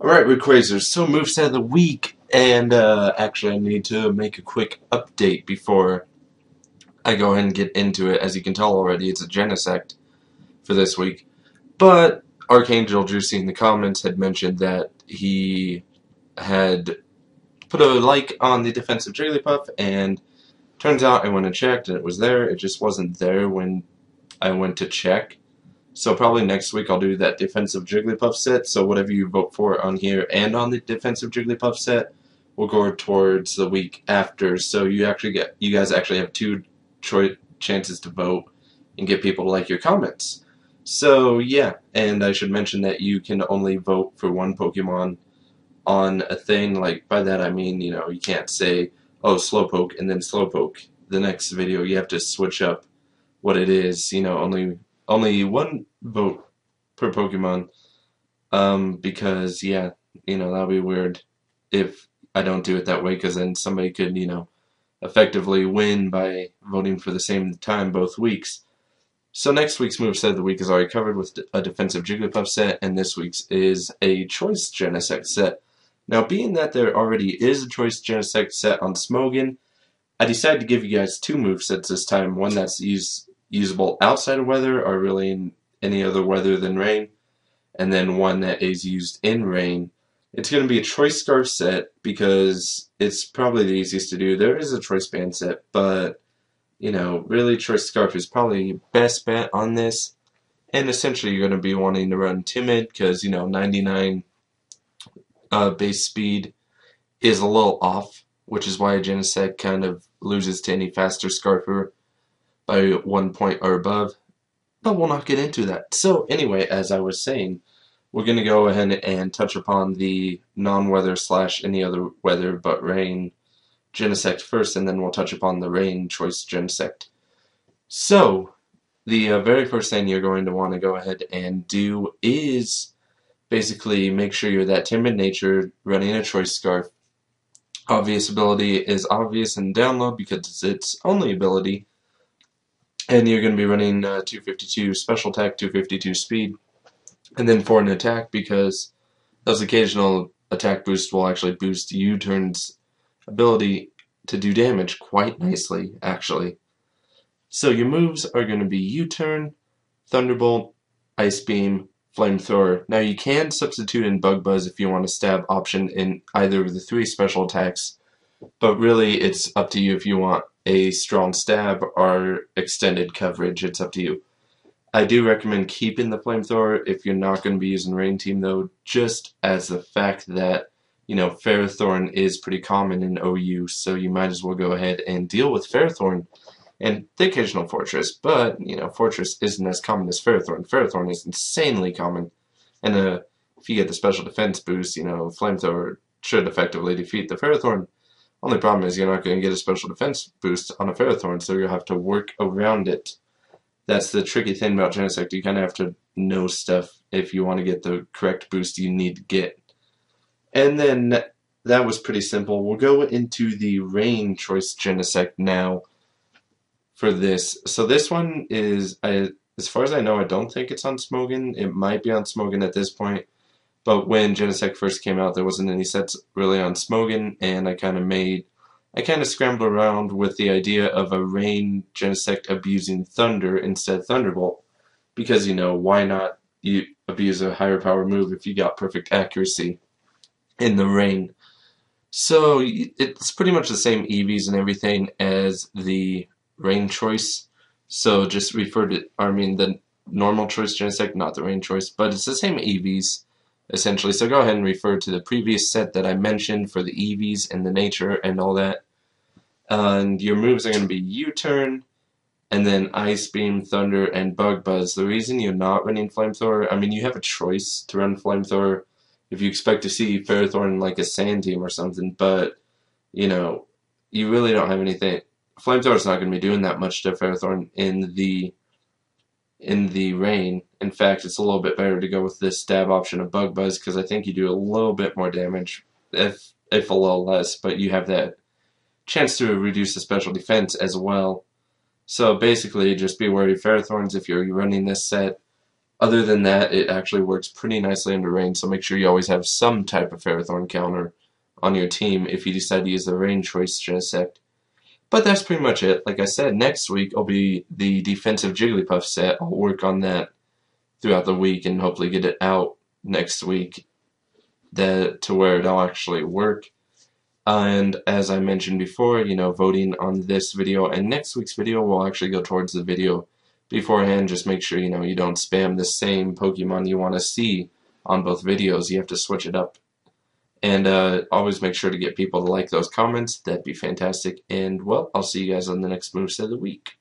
Alright, Requazers, so moveset of the week, and actually I need to make a quick update before I go ahead and get into it. As you can tell already, it's a Genesect for this week. But Archangel Juicy in the comments had mentioned that he had put a like on the defensive Jigglypuff, and turns out I went and checked and it was there. It just wasn't there when I went to check. So probably next week I'll do that defensive Jigglypuff set. So whatever you vote for on here and on the defensive Jigglypuff set will go towards the week after. So you guys actually have two chances to vote and get people to like your comments. So yeah, and I should mention that you can only vote for one Pokemon on a thing. Like by that I mean, you can't say, oh, Slowpoke and then Slowpoke the next video. You have to switch up what it is. Only one vote per Pokemon. Because yeah, that'll be weird if I don't do it that way, because then somebody could, effectively win by voting for the same time both weeks. So next week's moveset of the week is already covered with a defensive Jigglypuff set, and this week's is a choice Genesect set. Now, being that there already is a choice Genesect set on Smogon, I decided to give you guys two movesets this time. One that's usable outside of weather, or really in any other weather than rain, and then one that is used in rain. It's going to be a Choice Scarf set because it's probably the easiest to do. There is a Choice Band set, but, really Choice Scarf is probably your best bet on this. And essentially you're going to be wanting to run Timid because, 99 base speed is a little off, which is why a Genesect kind of loses to any faster Scarfer by 1 point or above. But we'll not get into that. So anyway, as I was saying, we're going to go ahead and touch upon the non-weather / any other weather but rain Genesect first, and then we'll touch upon the rain choice Genesect. So, the very first thing you're going to want to go ahead and do is basically make sure you're that Timid Nature running a Choice Scarf. Obvious ability is obvious in download because it's its only ability. And you're going to be running 252 special attack, 252 speed, and then 4 in attack, because those occasional attack boosts will actually boost U-Turn's ability to do damage quite nicely, actually. So your moves are going to be U-Turn, Thunderbolt, Ice Beam, Flamethrower. Now you can substitute in Bug Buzz if you want a stab option in either of the 3 special attacks, but really it's up to you if you want a strong stab or extended coverage. It's up to you. I do recommend keeping the Flamethrower if you're not going to be using Rain Team, though, just as the fact that, Ferrothorn is pretty common in OU, so you might as well go ahead and deal with Ferrothorn and the occasional Fortress, but, Fortress isn't as common as Ferrothorn. Ferrothorn is insanely common, and if you get the special defense boost, Flamethrower should effectively defeat the Ferrothorn. Only problem is you're not going to get a special defense boost on a Ferrothorn, so you'll have to work around it. That's the tricky thing about Genesect. You kind of have to know stuff if you want to get the correct boost you need to get. And then that was pretty simple. We'll go into the rain choice Genesect now for this. So this one is, as far as I know, I don't think it's on Smogon. It might be on Smogon at this point. But when Genesect first came out, there wasn't any sets really on Smogon, and I kind of scrambled around with the idea of a rain Genesect abusing Thunder instead of Thunderbolt. Because, why not you abuse a higher power move if you got perfect accuracy in the rain? So it's pretty much the same EVs and everything as the rain choice. So just refer to, the normal choice Genesect, not the rain choice. But it's the same EVs, essentially. So go ahead and refer to the previous set that I mentioned for the EVs and the nature and all that. And your moves are going to be U-Turn, and then Ice Beam, Thunder, and Bug Buzz. The reason you're not running Flamethrower, you have a choice to run Flamethrower if you expect to see Ferrothorn like a Sand Team or something, but, you really don't have anything. Flamethrower's not going to be doing that much to Ferrothorn in the rain. In fact, it's a little bit better to go with this stab option of Bug Buzz, because I think you do a little bit more damage, if a little less, but you have that chance to reduce the special defense as well. So basically, just be wary of Ferrothorns if you're running this set. Other than that, it actually works pretty nicely under range, so make sure you always have some type of Ferrothorn counter on your team if you decide to use the range choice Genesect. But that's pretty much it. Like I said, next week will be the defensive Jigglypuff set. I'll work on that throughout the week and hopefully get it out next week to where it'll actually work. And as I mentioned before, voting on this video and next week's video will actually go towards the video beforehand. Just make sure, you don't spam the same Pokemon you want to see on both videos. You have to switch it up. And always make sure to get people to like those comments. That'd be fantastic. And, well, I'll see you guys on the next Moveset of the week.